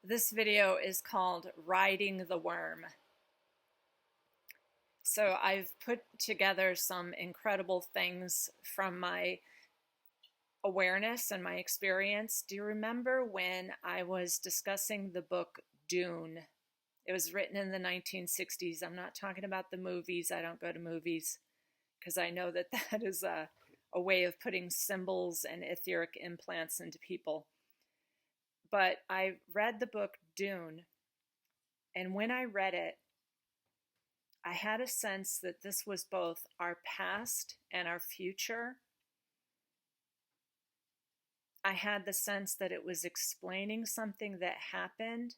This video is called Riding the Worm. So I've put together some incredible things from my awareness and my experience. Do you remember when I was discussing the book Dune? It was written in the 1960s. I'm not talking about the movies. I don't go to movies because I know that that is a way of putting symbols and etheric implants into people. But I read the book Dune, and when I read it, I had a sense that this was both our past and our future. I had the sense that it was explaining something that happened,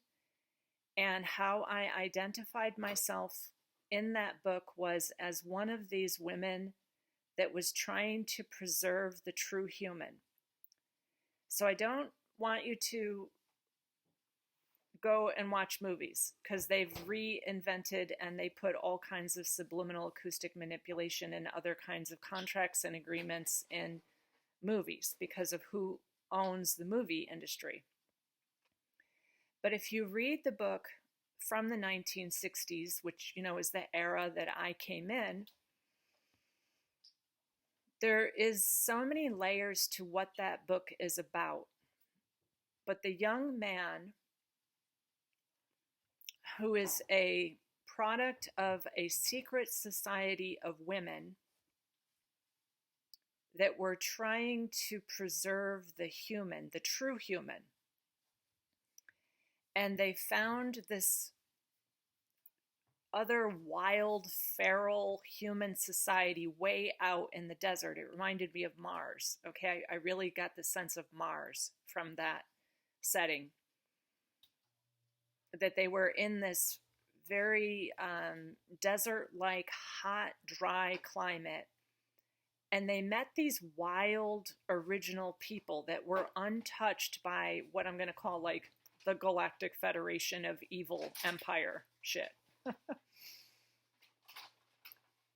and how I identified myself in that book was as one of these women that was trying to preserve the true human. So I don't want you to go and watch movies because they've reinvented and they put all kinds of subliminal acoustic manipulation and other kinds of contracts and agreements in movies because of who owns the movie industry. But if you read the book from the 1960s, which, is the era that I came in, there is so many layers to what that book is about. But the young man, who is a product of a secret society of women that were trying to preserve the human, the true human. And they found this other wild, feral human society way out in the desert. It reminded me of Mars. Okay, I really got the sense of Mars from that setting. That they were in this very desert-like, hot, dry climate. And they met these wild, original people that were untouched by what I'm going to call like the Galactic Federation of Evil Empire shit.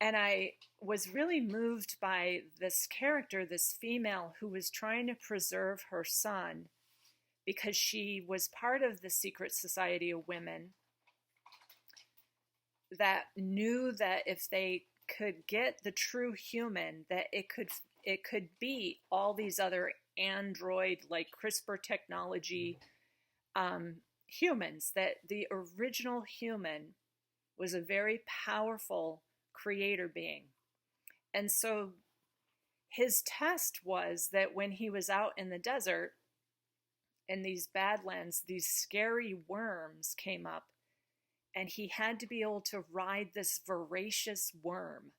And I was really moved by this character, this female who was trying to preserve her son because she was part of the secret society of women that knew that if they could get the true human, that it could be all these other android, like CRISPR technology humans, that the original human was a very powerful creator being. And so his test was that when he was out in the desert, in these badlands, these scary worms came up, and he had to be able to ride this voracious worm.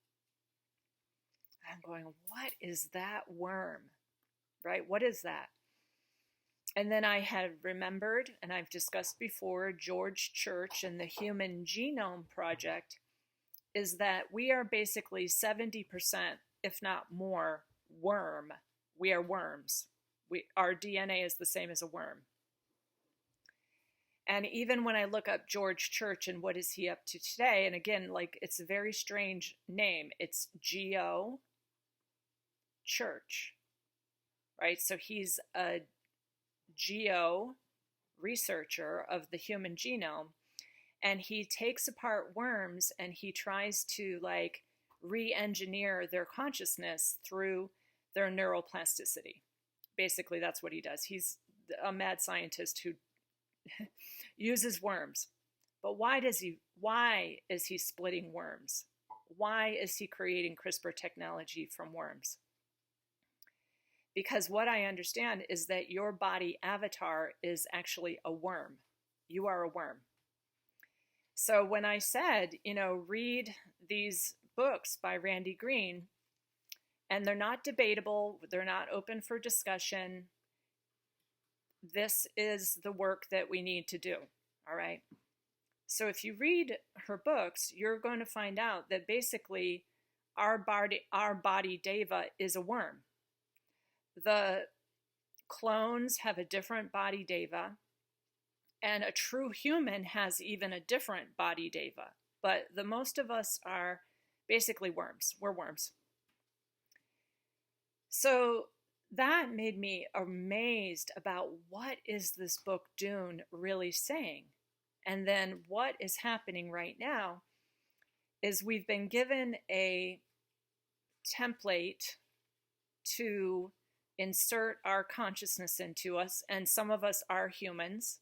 I'm going, what is that worm? Right? What is that? And then I had remembered, and I've discussed before, George Church and the Human Genome Project, is that we are basically 70%, if not more, worm. We are worms. Our DNA is the same as a worm. And even when I look up George Church and what is he up to today, and again, like, it's a very strange name. It's Geo Church, right? So he's a geo researcher of the human genome, and he takes apart worms and he tries to like re-engineer their consciousness through their neuroplasticity. Basically, that's what he does. He's a mad scientist who uses worms. But why is he splitting worms? Why is he creating CRISPR technology from worms? Because what I understand is that your body avatar is actually a worm. You are a worm. So when I said, read these books by Randi Green, and they're not debatable, they're not open for discussion, this is the work that we need to do, all right? So if you read her books, you're going to find out that basically our body deva is a worm. The clones have a different body deva, and a true human has even a different body deva. But the most of us are basically worms. We're worms. So that made me amazed about what is this book Dune really saying. And then what is happening right now is we've been given a template to insert our consciousness into us, and some of us are humans.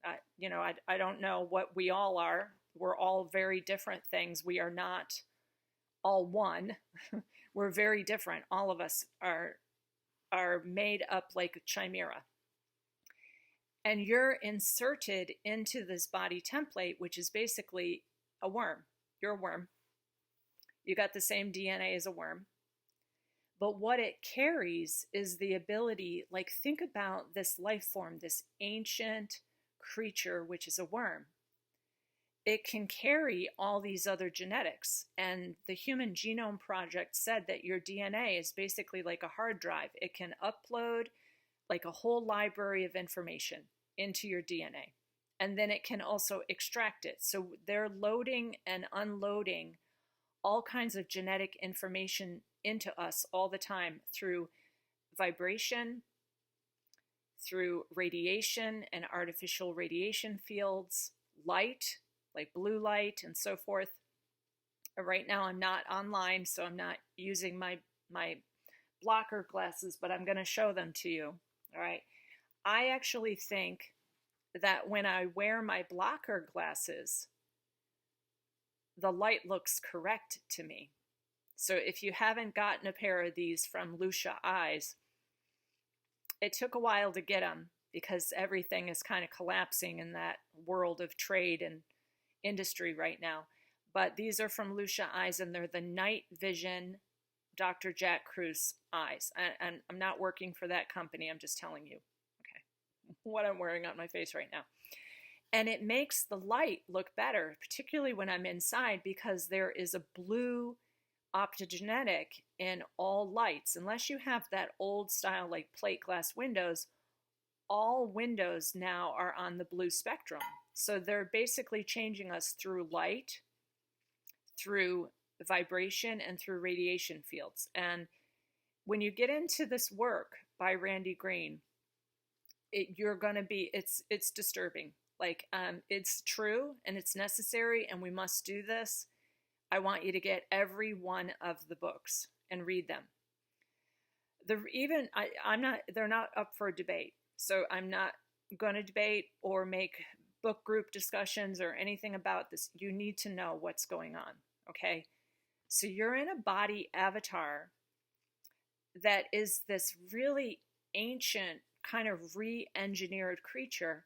I don't know what we all are. We're all very different things. We are not all one. We're very different. All of us are made up like a chimera. And you're inserted into this body template, which is basically a worm. You're a worm. You got the same DNA as a worm. But what it carries is the ability, like, think about this life form, this ancient creature, which is a worm. It can carry all these other genetics. And the Human Genome Project said that your DNA is basically like a hard drive. It can upload like a whole library of information into your DNA. And then it can also extract it. So they're loading and unloading all kinds of genetic information into us all the time through vibration, through radiation and artificial radiation fields, light, like blue light and so forth. Right now I'm not online, so I'm not using my blocker glasses, but I'm going to show them to you. All right. I actually think that when I wear my blocker glasses, the light looks correct to me. So if you haven't gotten a pair of these from Lucia Eyes, it took a while to get them because everything is kind of collapsing in that world of trade and industry right now. But these are from Lucia Eyes, and they're the Night Vision Dr. Jack Kruse eyes. And I'm not working for that company. I'm just telling you, okay, what I'm wearing on my face right now. And it makes the light look better, particularly when I'm inside, because there is a blue optogenetic in all lights. Unless you have that old style like plate glass windows, all windows now are on the blue spectrum. So they're basically changing us through light, through vibration, and through radiation fields. And when you get into this work by Randi Green, you're going to be, it's disturbing. Like, it's true and it's necessary and we must do this. I want you to get every one of the books and read them. They're not up for debate. So I'm not going to debate or make book group discussions or anything about this. You need to know what's going on. Okay. So you're in a body avatar that is this really ancient kind of re-engineered creature.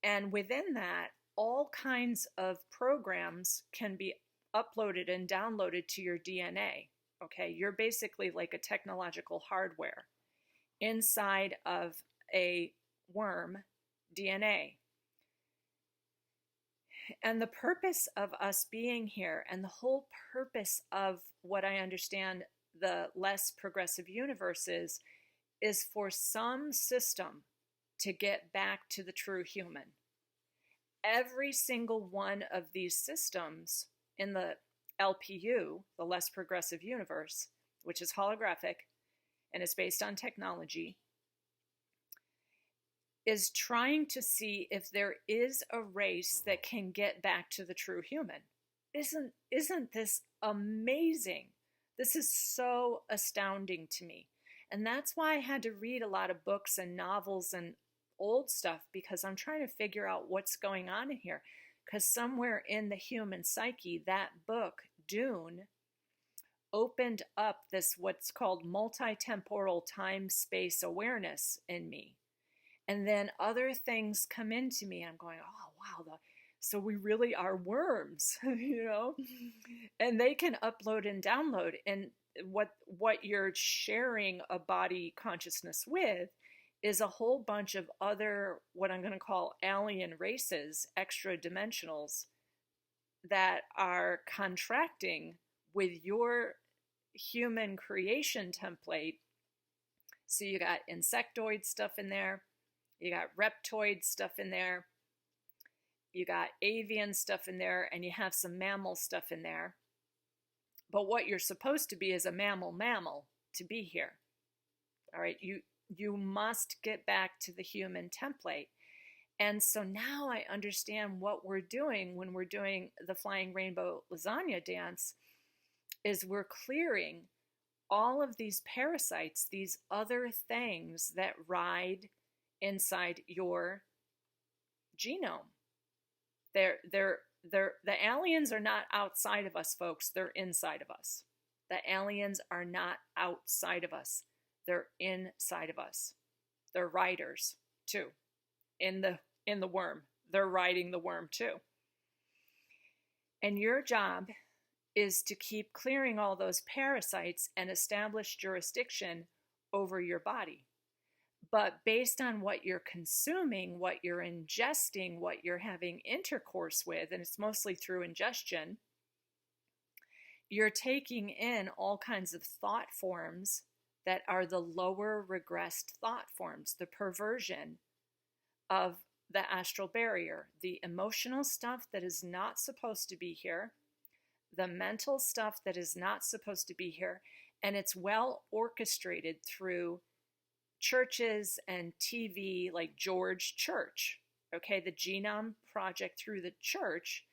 And within that, all kinds of programs can be uploaded and downloaded to your DNA. Okay, you're basically like a technological hardware inside of a worm DNA. And the purpose of us being here, and the whole purpose of what I understand the less progressive universe is for some system to get back to the true human. Every single one of these systems in the LPU, the less progressive universe, which is holographic and is based on technology, is trying to see if there is a race that can get back to the true human. Isn't this amazing? This is so astounding to me. And that's why I had to read a lot of books and novels and old stuff, because I'm trying to figure out what's going on in here. Because somewhere in the human psyche, that book, Dune, opened up this what's called multi-temporal time-space awareness in me. And then other things come into me. I'm going, oh, wow, so we really are worms, you know? And they can upload and download. And what you're sharing a body consciousness with is a whole bunch of other, what I'm going to call alien races, extra dimensionals, that are contracting with your human creation template. So you got insectoid stuff in there, you got reptoid stuff in there, you got avian stuff in there, and you have some mammal stuff in there. But what you're supposed to be is a mammal to be here. All right. You must get back to the human template. And so now I understand what we're doing when we're doing the flying rainbow lasagna dance is we're clearing all of these parasites, these other things that ride inside your genome. The aliens are not outside of us, folks. They're inside of us. The aliens are not outside of us. They're inside of us. They're riders too. In the worm. They're riding the worm too. And your job is to keep clearing all those parasites and establish jurisdiction over your body. But based on what you're consuming, what you're ingesting, what you're having intercourse with, and it's mostly through ingestion, you're taking in all kinds of thought forms that are the lower regressed thought forms, the perversion of the astral barrier, the emotional stuff that is not supposed to be here, the mental stuff that is not supposed to be here, and it's well orchestrated through churches and TV like George Church, okay, the Genome Project through the church.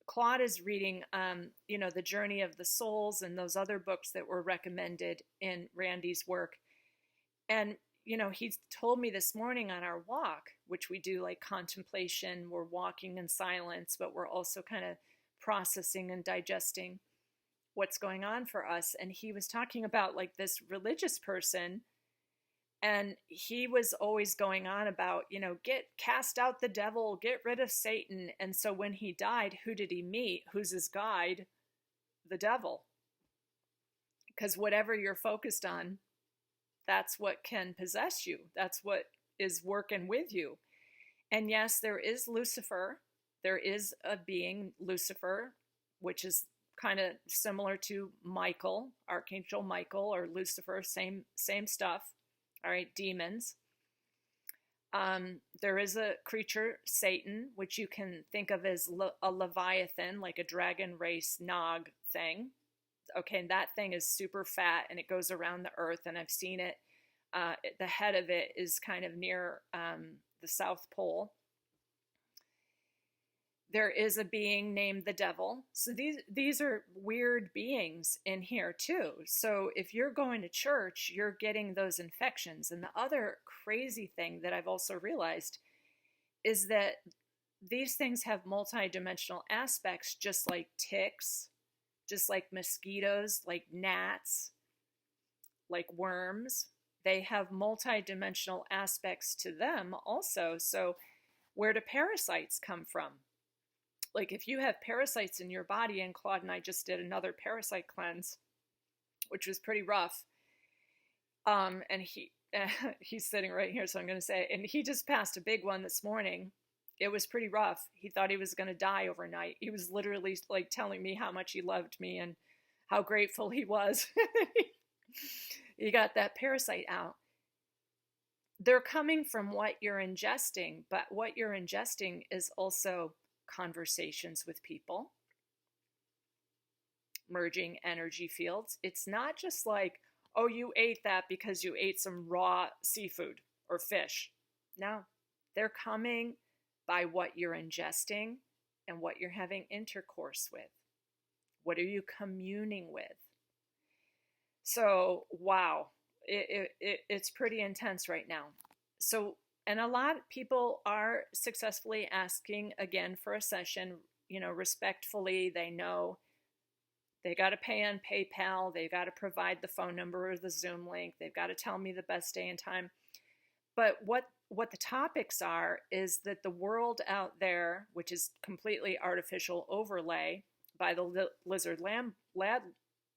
Claude is reading, The Journey of the Souls and those other books that were recommended in Randi's work. And, he told me this morning on our walk, which we do like contemplation, we're walking in silence, but we're also kind of processing and digesting what's going on for us. And he was talking about like this religious person, and he was always going on about, cast out the devil, get rid of Satan. And so when he died, who did he meet? Who's his guide? The devil. Because whatever you're focused on, that's what can possess you. That's what is working with you. And yes, there is Lucifer. There is a being, Lucifer, which is kind of similar to Michael, Archangel Michael, or Lucifer, same stuff. All right, demons. There is a creature, Satan, which you can think of as a Leviathan, like a dragon race Nog thing. Okay, and that thing is super fat and it goes around the earth, and I've seen it. The head of it is kind of near the South Pole. There is a being named the devil. So these are weird beings in here too. So if you're going to church, you're getting those infections. And the other crazy thing that I've also realized is that these things have multidimensional aspects, just like ticks, just like mosquitoes, like gnats, like worms. They have multidimensional aspects to them also. So where do parasites come from? Like if you have parasites in your body, and Claude and I just did another parasite cleanse, which was pretty rough. And he's sitting right here, so I'm going to say, and he just passed a big one this morning. It was pretty rough. He thought he was going to die overnight. He was literally like telling me how much he loved me and how grateful he was. He got that parasite out. They're coming from what you're ingesting, but what you're ingesting is also conversations with people, merging energy fields. It's not just like, oh, you ate that because you ate some raw seafood or fish. No, they're coming by what you're ingesting and what you're having intercourse with. What are you communing with? So, wow, it's pretty intense right now. So, and a lot of people are successfully asking again for a session, respectfully. They know they got to pay on PayPal. They've got to provide the phone number or the Zoom link. They've got to tell me the best day and time. But what the topics are is that the world out there, which is completely artificial overlay by the lizard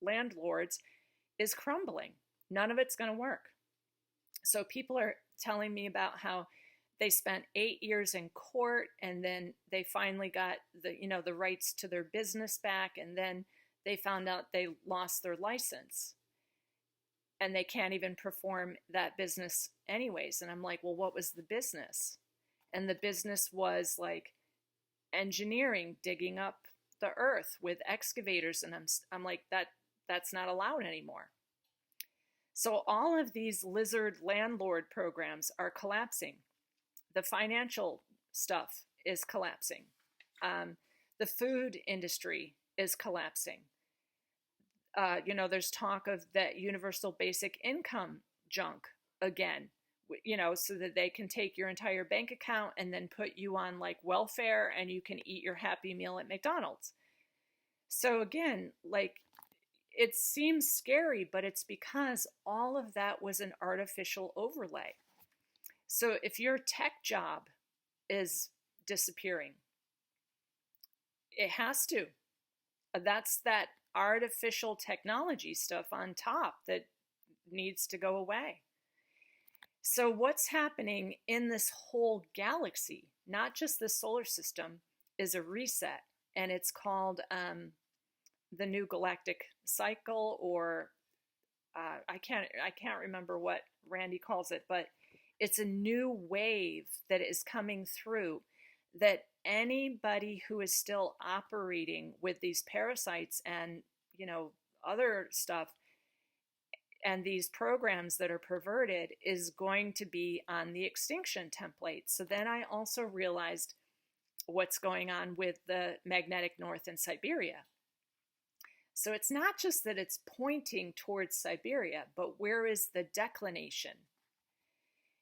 landlords, is crumbling. None of it's going to work. So people are telling me about how they spent 8 years in court, and then they finally got the rights to their business back, and then they found out they lost their license and they can't even perform that business anyways. And I'm like, well, what was the business? And the business was like engineering, digging up the earth with excavators. And I'm like, that's not allowed anymore. So all of these lizard landlord programs are collapsing. The financial stuff is collapsing. Um, the food industry is collapsing. There's talk of that universal basic income junk again, so that they can take your entire bank account and then put you on like welfare and you can eat your Happy Meal at McDonald's. So again, like, it seems scary, but it's because all of that was an artificial overlay. So if your tech job is disappearing, it has to. That's that artificial technology stuff on top that needs to go away. So what's happening in this whole galaxy, not just the solar system, is a reset, and it's called the New Galactic Cycle, or I can't remember what Randi calls it, but it's a new wave that is coming through, that anybody who is still operating with these parasites and other stuff and these programs that are perverted is going to be on the extinction template. So then I also realized what's going on with the magnetic north in Siberia. So it's not just that it's pointing towards Siberia, but where is the declination?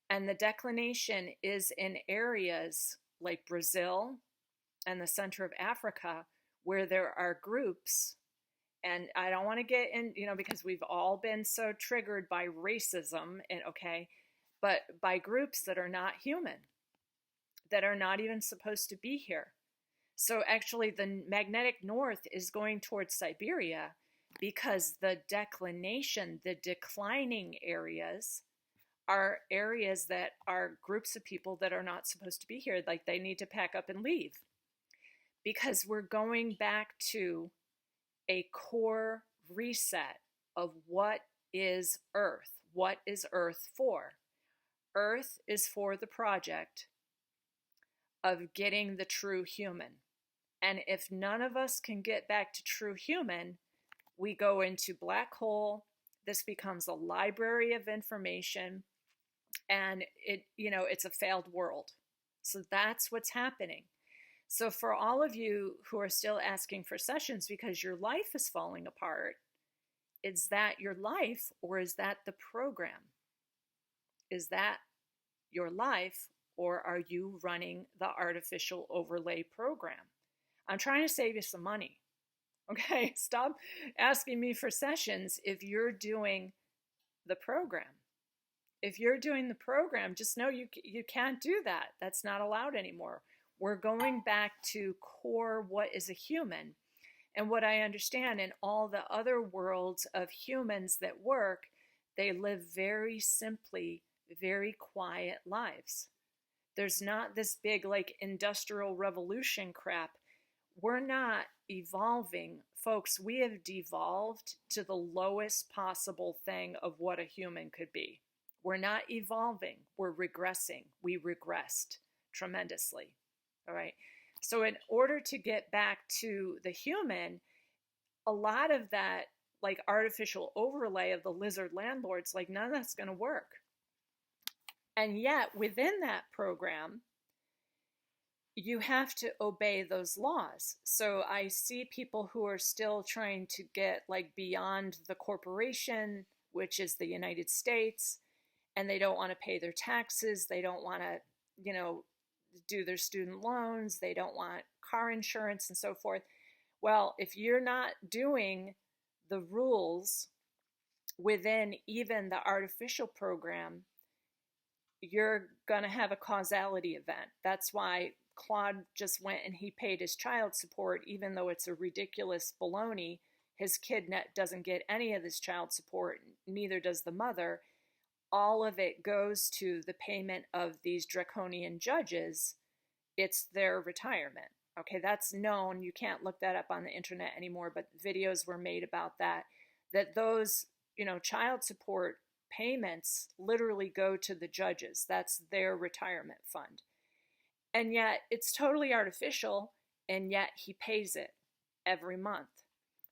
And the declination is in areas like Brazil and the center of Africa, where there are groups, and I don't want to get in, because we've all been so triggered by racism, but by groups that are not human, that are not even supposed to be here. So actually the magnetic north is going towards Siberia because the declination, the declining areas, are areas that are groups of people that are not supposed to be here. Like, they need to pack up and leave, because we're going back to a core reset of what is Earth. What is Earth for? Earth is for the project of getting the true human. And if none of us can get back to true human, we go into black hole. This becomes a library of information, and it's a failed world. So that's what's happening. So for all of you who are still asking for sessions because your life is falling apart, is that your life, or is that the program? Is that your life, or are you running the artificial overlay program? I'm trying to save you some money. Okay, stop asking me for sessions if you're doing the program. If you're doing the program, just know you can't do that. That's not allowed anymore. We're going back to core what is a human. And what I understand, in all the other worlds of humans that work, they live very simply, very quiet lives. There's not this big like industrial revolution crap. We're not evolving. Folks, we have devolved to the lowest possible thing of what a human could be. We're not evolving. We're regressing. We regressed tremendously. All right. So in order to get back to the human, a lot of that like artificial overlay of the lizard landlords, like none of that's going to work. And yet within that program, you have to obey those laws. So I see people who are still trying to get like beyond the corporation, which is the United States, and they don't want to pay their taxes. They don't want to, do their student loans. They don't want car insurance and so forth. Well, if you're not doing the rules within even the artificial program, you're going to have a causality event. That's why Claude just went and he paid his child support, even though it's a ridiculous baloney. His kid doesn't get any of this child support, neither does the mother. All of it goes to the payment of these draconian judges. It's their retirement. Okay, that's known. You can't look that up on the internet anymore, but videos were made about that those, child support payments literally go to the judges. That's their retirement fund. And yet it's totally artificial, and yet he pays it every month.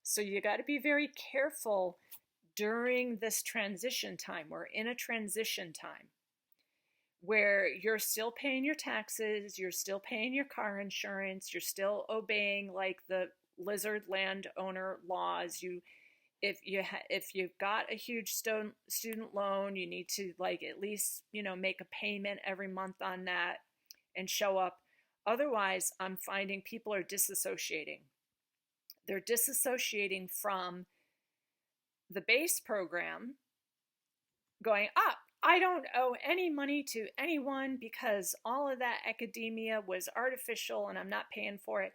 So you got to be very careful during this transition time, we're in a transition time where you're still paying your taxes, you're still paying your car insurance, you're still obeying like the lizard landowner laws. If you've got a huge student loan, you need to like at least, make a payment every month on that and show up. Otherwise, I'm finding people are disassociating. They're disassociating from the base program, going, I don't owe any money to anyone because all of that academia was artificial and I'm not paying for it.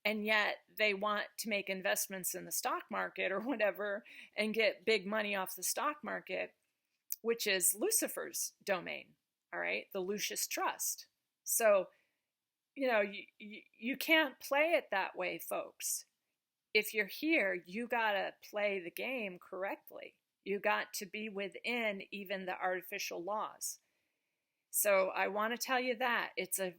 And yet they want to make investments in the stock market or whatever and get big money off the stock market, which is Lucifer's domain, all right, the Lucius Trust. So, you can't play it that way, folks. If you're here, you got to play the game correctly. You got to be within even the artificial laws. So I want to tell you that it's a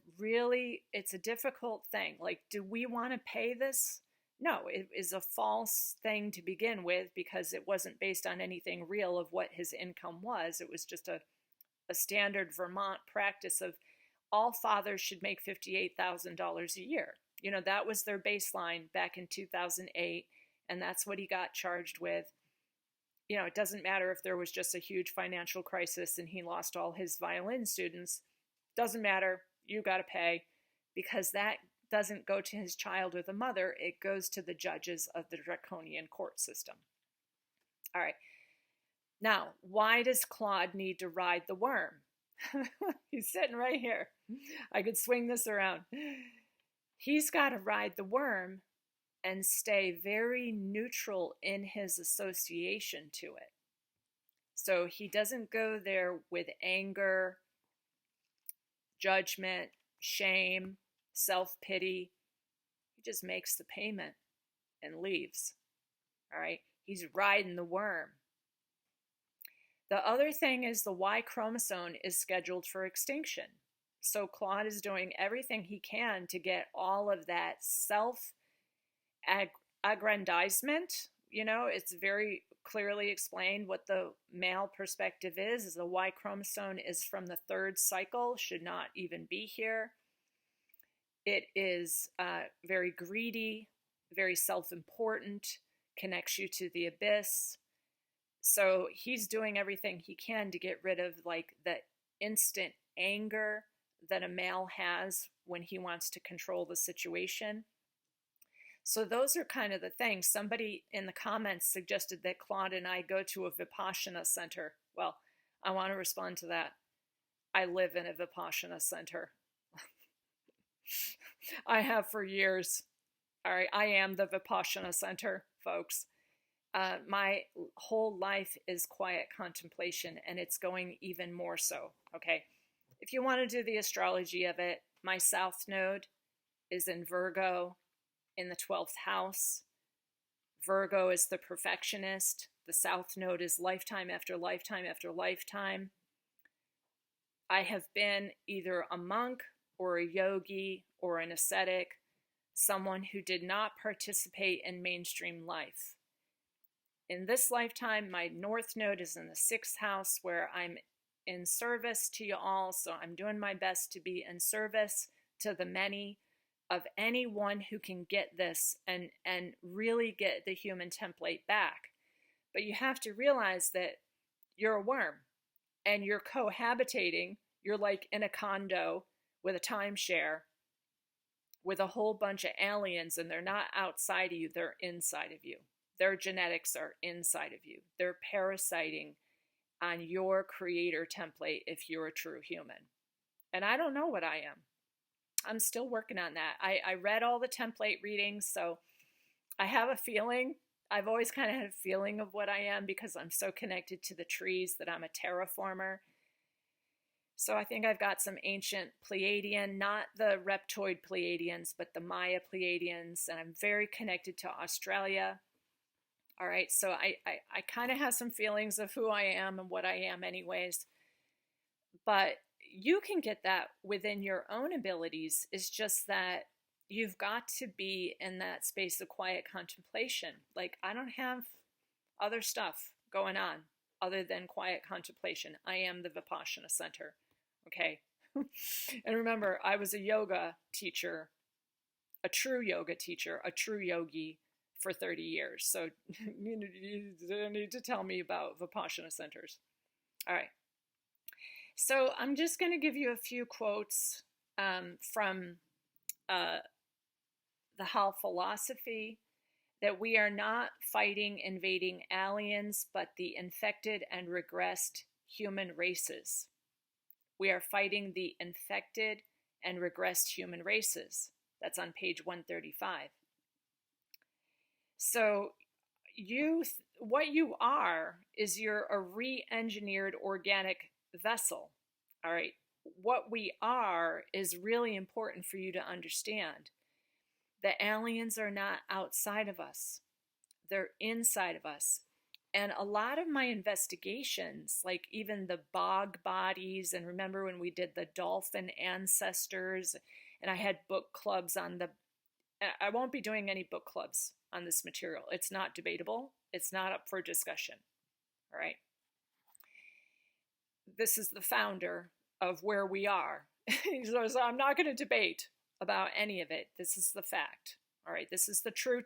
difficult thing. Like, do we want to pay this? No, it is a false thing to begin with because it wasn't based on anything real of what his income was. It was just a standard Vermont practice of all fathers should make $58,000 a year. That was their baseline back in 2008, and that's what he got charged with. It doesn't matter if there was just a huge financial crisis and he lost all his violin students. Doesn't matter. You got to pay, because that doesn't go to his child or the mother. It goes to the judges of the draconian court system. All right. Now, why does Claude need to ride the worm? He's sitting right here. I could swing this around. He's got to ride the worm and stay very neutral in his association to it. So he doesn't go there with anger, judgment, shame, self-pity. He just makes the payment and leaves. All right? He's riding the worm. The other thing is the Y chromosome is scheduled for extinction. So Claude is doing everything he can to get all of that self-aggrandizement. It's very clearly explained what the male perspective is the Y chromosome is from the third cycle, should not even be here. It is very greedy, very self-important, connects you to the abyss. So he's doing everything he can to get rid of like the instant anger that a male has when he wants to control the situation. So those are kind of the things. Somebody in the comments suggested that Claude and I go to a Vipassana center. Well, I want to respond to that. I live in a Vipassana center. I have for years. All right, I am the Vipassana center, folks. My whole life is quiet contemplation, and it's going even more so, okay? If you want to do the astrology of it, my South Node is in Virgo in the 12th house. Virgo is the perfectionist. The South Node is lifetime after lifetime after lifetime. I have been either a monk or a yogi or an ascetic, someone who did not participate in mainstream life. In this lifetime, my North Node is in the 6th house where I'm in service to you all. So I'm doing my best to be in service to the many of anyone who can get this and really get the human template back. But you have to realize that you're a worm and you're cohabitating. You're like in a condo with a timeshare with a whole bunch of aliens, and they're not outside of you, they're inside of you. Their genetics are inside of you. They're parasiting on your creator template if you're a true human. And I don't know what I am. I'm still working on that. I read all the template readings, so I have a feeling. I've always kind of had a feeling of what I am because I'm so connected to the trees that I'm a terraformer. So I think I've got some ancient Pleiadian, not the reptoid Pleiadians, but the Maya Pleiadians, and I'm very connected to Australia. All right, so I kind of have some feelings of who I am and what I am anyways. But you can get that within your own abilities. It's just that you've got to be in that space of quiet contemplation. Like, I don't have other stuff going on other than quiet contemplation. I am the Vipassana center. Okay. And remember, I was a yoga teacher, a true yoga teacher, a true yogi for 30 years. So you don't need to tell me about Vipassana centers. All right. So I'm just going to give you a few quotes from the Hal philosophy, that we are not fighting invading aliens, but the infected and regressed human races. We are fighting the infected and regressed human races. That's on page 135. So what you are is you're a re-engineered organic vessel. All right. What we are is really important for you to understand. The aliens are not outside of us. They're inside of us. And a lot of my investigations, like even the bog bodies, and remember when we did the dolphin ancestors, and I had book clubs on I won't be doing any book clubs on this material. It's not debatable. It's not up for discussion. All right. This is the founder of where we are. So I'm not going to debate about any of it. This is the fact. All right. This is the true,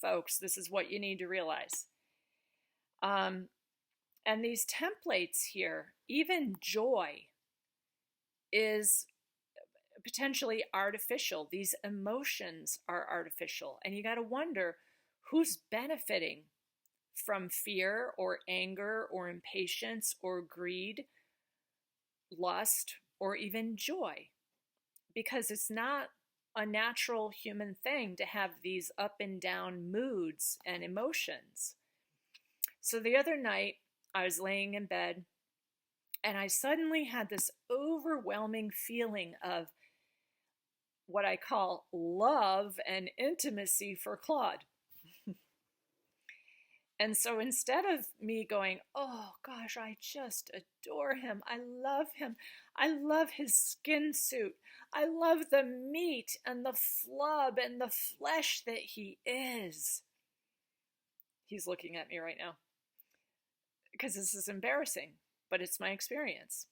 folks. This is what you need to realize. And these templates here, even joy is potentially artificial. These emotions are artificial. And you got to wonder who's benefiting from fear or anger or impatience or greed, lust, or even joy. Because it's not a natural human thing to have these up and down moods and emotions. So the other night, I was laying in bed and I suddenly had this overwhelming feeling of what I call love and intimacy for Claude. And so instead of me going, oh gosh, I just adore him. I love him. I love his skin suit. I love the meat and the flub and the flesh that he is. He's looking at me right now because this is embarrassing, but it's my experience.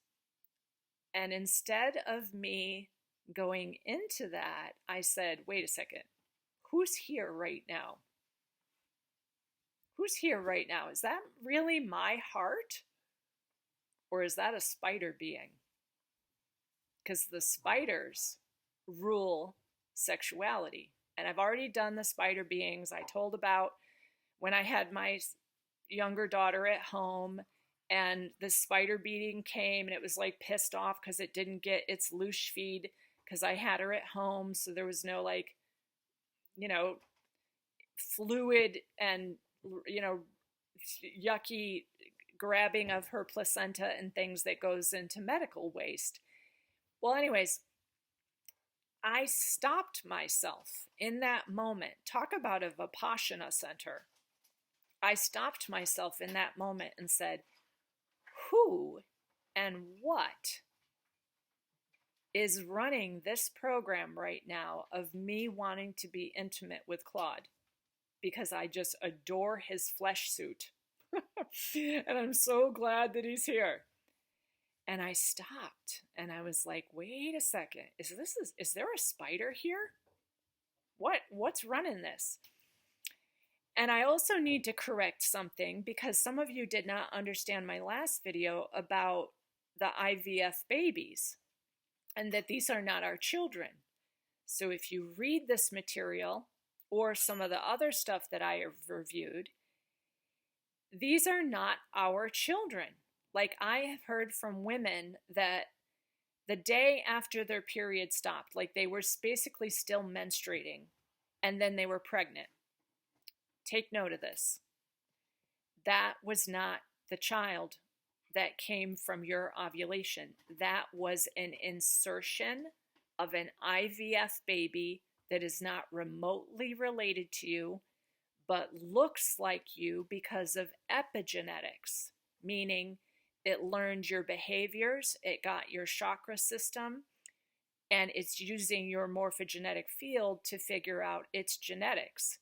And instead of me going into that, I said, wait a second, who's here right now? Who's here right now? Is that really my heart? Or is that a spider being? Because the spiders rule sexuality. And I've already done the spider beings. I told about when I had my younger daughter at home and the spider being came and it was like pissed off because it didn't get its loose feed because I had her at home. So there was no fluid and yucky grabbing of her placenta and things that goes into medical waste. Well, anyways, I stopped myself in that moment. Talk about a Vipassana center. I stopped myself in that moment and said, who and what is running this program right now of me wanting to be intimate with Claude? Because I just adore his flesh suit. And I'm so glad that he's here. And I stopped and I was like, wait a second, is there a spider here? What's running this? And I also need to correct something because some of you did not understand my last video about the IVF babies and that these are not our children. So if you read this material, or some of the other stuff that I have reviewed, these are not our children. Like I have heard from women that the day after their period stopped, like they were basically still menstruating, and then they were pregnant. Take note of this. That was not the child that came from your ovulation. That was an insertion of an IVF baby that is not remotely related to you, but looks like you because of epigenetics, meaning it learned your behaviors, it got your chakra system, and it's using your morphogenetic field to figure out its genetics.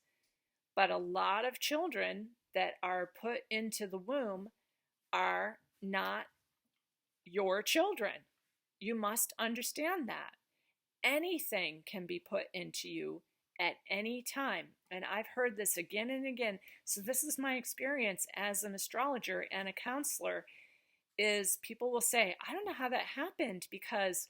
But a lot of children that are put into the womb are not your children. You must understand that. Anything can be put into you at any time. And I've heard this again and again. So this is my experience as an astrologer and a counselor, is people will say, I don't know how that happened because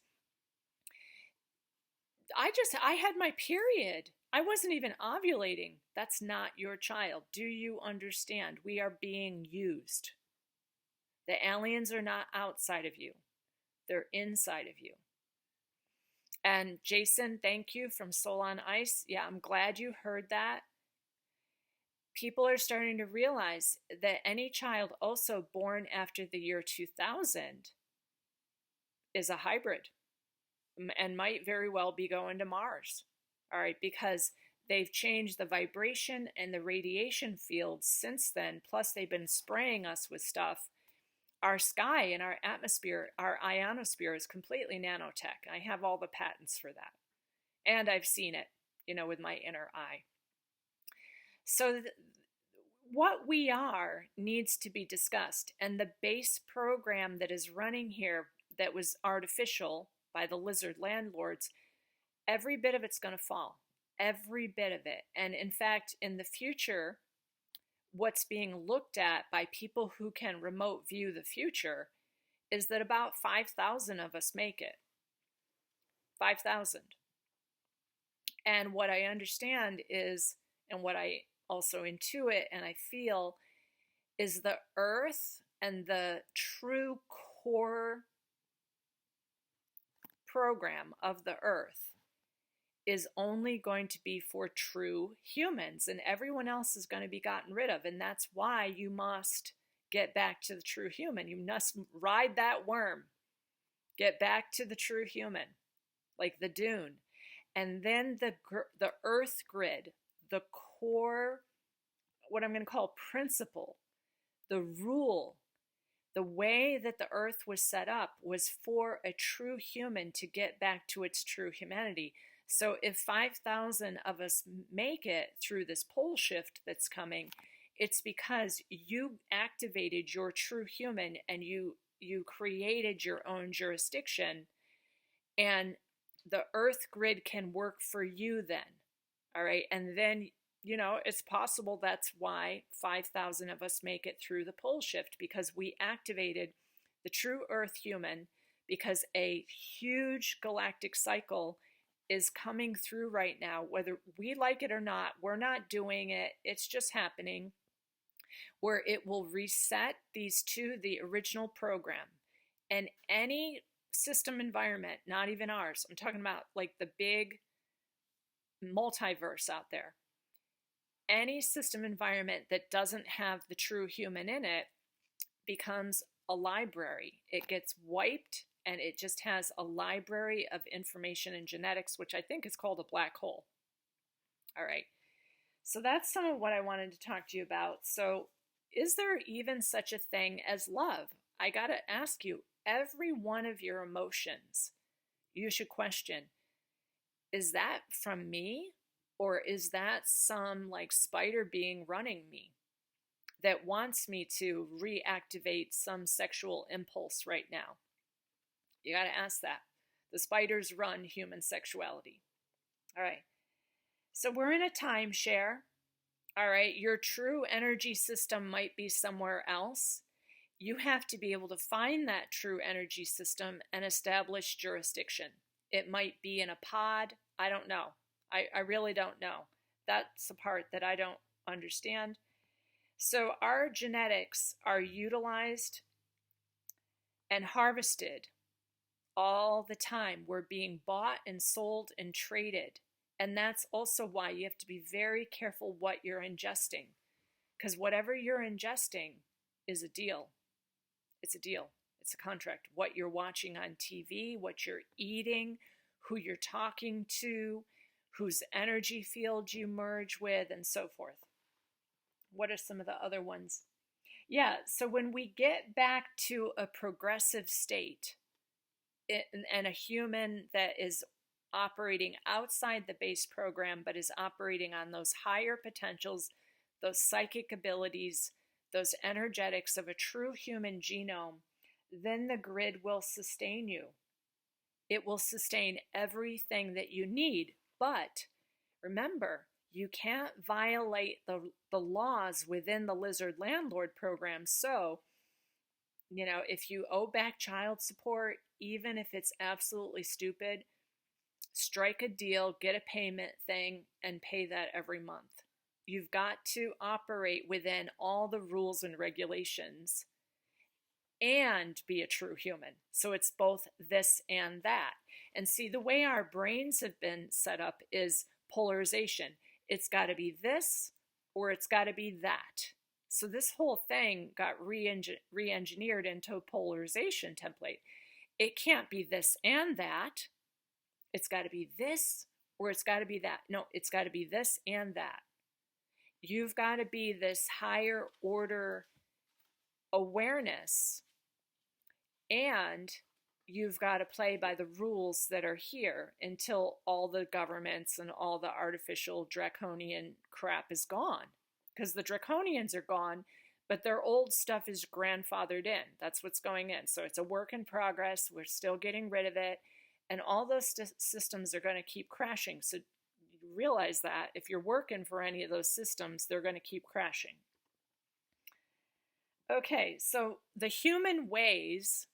I had my period. I wasn't even ovulating. That's not your child. Do you understand? We are being used. The aliens are not outside of you. They're inside of you. And Jason, thank you from Soul on Ice. Yeah, I'm glad you heard that. People are starting to realize that any child also born after the year 2000 is a hybrid and might very well be going to Mars. All right, because they've changed the vibration and the radiation fields since then. Plus, they've been spraying us with stuff. Our sky and our atmosphere, our ionosphere is completely nanotech. I have all the patents for that. And I've seen it, with my inner eye. So what we are needs to be discussed. And the base program that is running here that was artificial by the lizard landlords, every bit of it's going to fall. Every bit of it. And in fact, in the future, what's being looked at by people who can remote view the future is that about 5,000 of us make it. 5,000. And what I understand is, and what I also intuit and I feel, is the earth and the true core program of the earth is only going to be for true humans, and everyone else is going to be gotten rid of. And that's why you must get back to the true human. You must ride that worm. Get back to the true human, like the dune. And then the earth grid, the core, what I'm going to call principle, the rule, the way that the earth was set up was for a true human to get back to its true humanity. So if 5,000 of us make it through this pole shift that's coming, it's because you activated your true human and you created your own jurisdiction, and the earth grid can work for you then. All right. And then, it's possible that's why 5,000 of us make it through the pole shift, because we activated the true earth human, because a huge galactic cycle is coming through right now, whether we like it or not. We're not doing it. It's just happening, where it will reset these to the original program. And any system environment, not even ours, I'm talking about like the big multiverse out there, any system environment that doesn't have the true human in it becomes a library. It gets wiped, and it just has a library of information and genetics, which I think is called a black hole. All right. So that's some of what I wanted to talk to you about. So is there even such a thing as love? I got to ask you, every one of your emotions, you should question, is that from me? Or is that some like spider being running me that wants me to reactivate some sexual impulse right now? You got to ask that. The spiders run human sexuality. All right. So we're in a timeshare. All right. Your true energy system might be somewhere else. You have to be able to find that true energy system and establish jurisdiction. It might be in a pod. I don't know. I really don't know. That's the part that I don't understand. So our genetics are utilized and harvested all the time. We're being bought and sold and traded. And that's also why you have to be very careful what you're ingesting. Because whatever you're ingesting is a deal. It's a deal. It's a contract. What you're watching on TV, what you're eating, who you're talking to, whose energy field you merge with, and so forth. What are some of the other ones? Yeah, so when we get back to a progressive state and a human that is operating outside the base program but is operating on those higher potentials, those psychic abilities, those energetics of a true human genome, then the grid will sustain you. It will sustain everything that you need. But remember, you can't violate the laws within the Lizard Landlord program. So, if you owe back child support, even if it's absolutely stupid, strike a deal, get a payment thing, and pay that every month. You've got to operate within all the rules and regulations and be a true human. So it's both this and that. And see, the way our brains have been set up is polarization. It's got to be this or it's got to be that. So this whole thing got re-engineered into a polarization template. It can't be this and that. It's got to be this or it's got to be that. No, it's got to be this and that. You've got to be this higher order awareness, and you've got to play by the rules that are here until all the governments and all the artificial draconian crap is gone. Because the draconians are gone, but their old stuff is grandfathered in. That's what's going in. So it's a work in progress. We're still getting rid of it. And all those systems are going to keep crashing. So realize that if you're working for any of those systems, they're going to keep crashing. Okay, so the human ways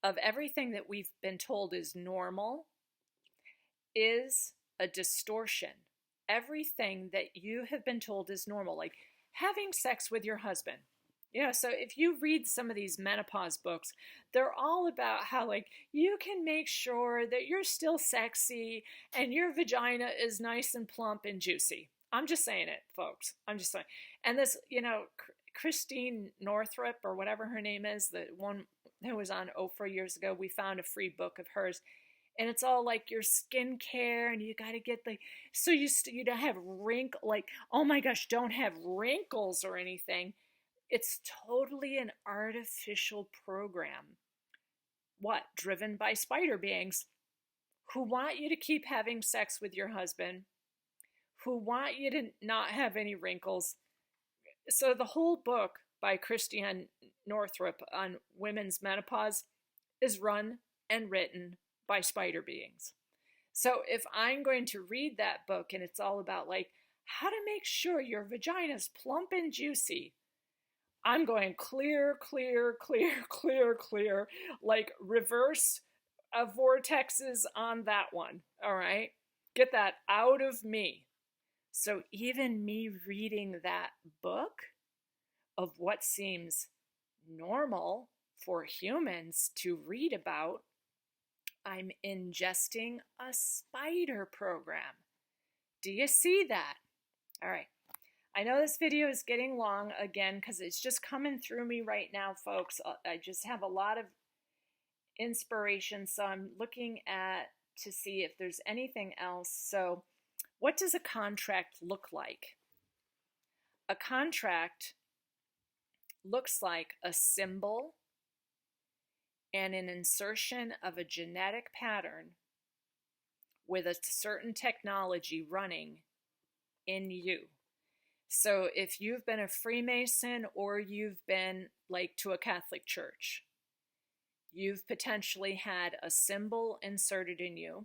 of everything that we've been told is normal is a distortion. Everything that you have been told is normal, like having sex with your husband. So if you read some of these menopause books, they're all about how, like, you can make sure that you're still sexy and your vagina is nice and plump and juicy. I'm just saying it, folks. I'm just saying. And this, Christine Northrup, or whatever her name is, the one that was on Oprah years ago, we found a free book of hers. And it's all like your skincare, and you got to get so you don't have oh my gosh, don't have wrinkles or anything. It's totally an artificial program. What? Driven by spider beings who want you to keep having sex with your husband, who want you to not have any wrinkles. So the whole book by Christiane Northrup on women's menopause is run and written by spider beings. So if I'm going to read that book and it's all about like how to make sure your vagina's plump and juicy, I'm going clear, clear, clear, clear, clear, like reverse vortexes on that one. All right. Get that out of me. So even me reading that book of what seems normal for humans to read about, I'm ingesting a spider program. Do you see that? All right. I know this video is getting long again because it's just coming through me right now, folks. I just have a lot of inspiration, so I'm looking to see if there's anything else. So what does a contract look like? A contract looks like a symbol and an insertion of a genetic pattern with a certain technology running in you. So if you've been a Freemason or you've been like to a Catholic church, you've potentially had a symbol inserted in you.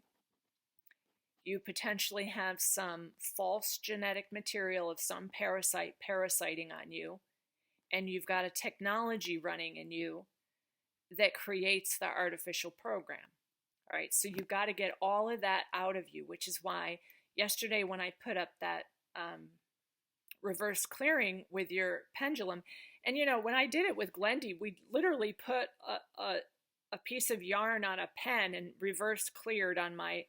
You potentially have some false genetic material of some parasite parasiting on you, and you've got a technology running in you that creates the artificial program. All right, so you've got to get all of that out of you, which is why yesterday when I put up that reverse clearing with your pendulum, and when I did it with Glendy, we literally put a piece of yarn on a pen and reverse cleared on my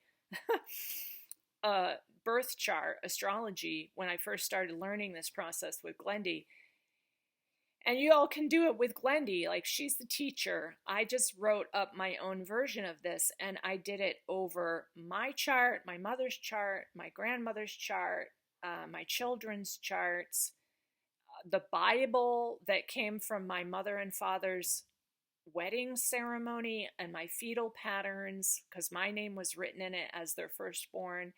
birth chart astrology when I first started learning this process with Glendy. And you all can do it with Glendy, like she's the teacher. I just wrote up my own version of this, and I did it over my chart, my mother's chart, my grandmother's chart, my children's charts, the Bible that came from my mother and father's wedding ceremony, and my fetal patterns, because my name was written in it as their firstborn.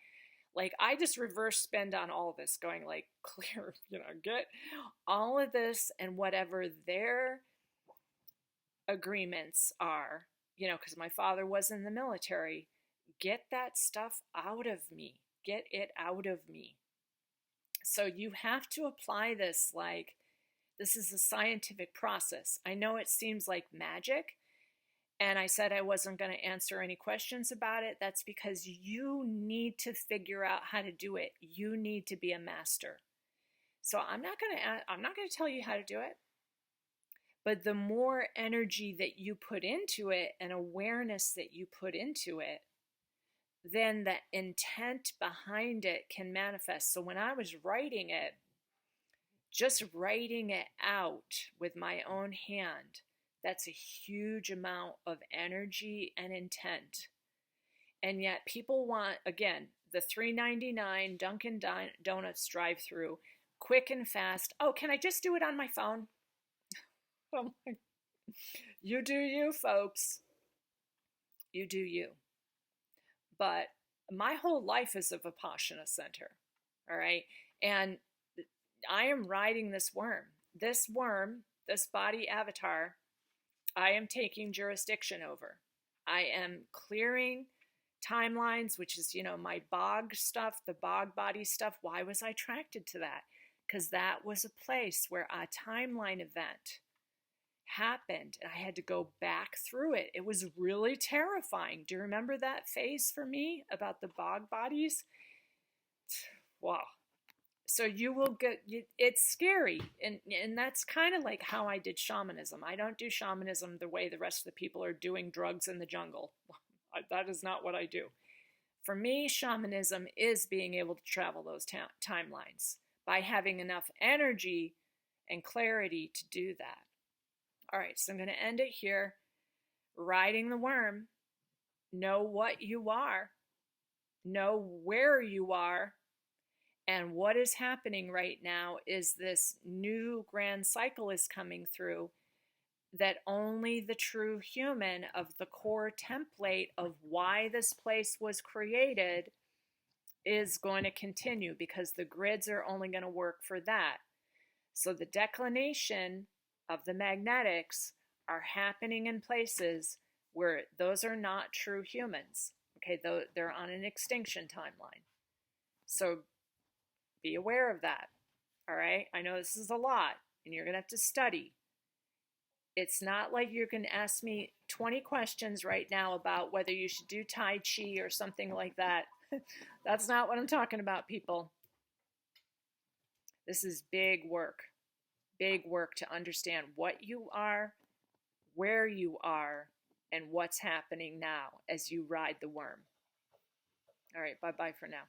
Like, I just reverse spend on all this, going like, clear, get all of this and whatever their agreements are, because my father was in the military, get that stuff out of me. Get it out of me. So you have to apply this like this is a scientific process. I know it seems like magic, and I said I wasn't going to answer any questions about it. That's because you need to figure out how to do it. You need to be a master. So I'm not going to tell you how to do it. But the more energy that you put into it and awareness that you put into it, then the intent behind it can manifest. So when I was writing it, just writing it out with my own hand, that's a huge amount of energy and intent. And yet people want, again, the $3.99 Dunkin' Donuts drive-through, quick and fast. Oh, can I just do it on my phone? Oh my. You do you, folks. You do you. But my whole life is a Vipassana center, all right? And I am riding this worm. This worm, this body avatar, I am taking jurisdiction over. I am clearing timelines, which is, my bog stuff, the bog body stuff. Why was I attracted to that? Because that was a place where a timeline event happened and I had to go back through it. It was really terrifying. Do you remember that phase for me about the bog bodies? Wow. So you will it's scary. And that's kind of like how I did shamanism. I don't do shamanism the way the rest of the people are doing drugs in the jungle. That is not what I do. For me, shamanism is being able to travel those timelines by having enough energy and clarity to do that. All right, so I'm going to end it here. Riding the worm. Know what you are. Know where you are. And what is happening right now is this new grand cycle is coming through that only the true human of the core template of why this place was created is going to continue, because the grids are only going to work for that. So the declination of the magnetics are happening in places where those are not true humans. Okay, they're on an extinction timeline. So be aware of that. All right, I know this is a lot and you're going to have to study. It's not like you can ask me 20 questions right now about whether you should do Tai Chi or something like that. That's not what I'm talking about, people. This is big work to understand what you are, where you are, and what's happening now as you ride the worm. All right, bye-bye for now.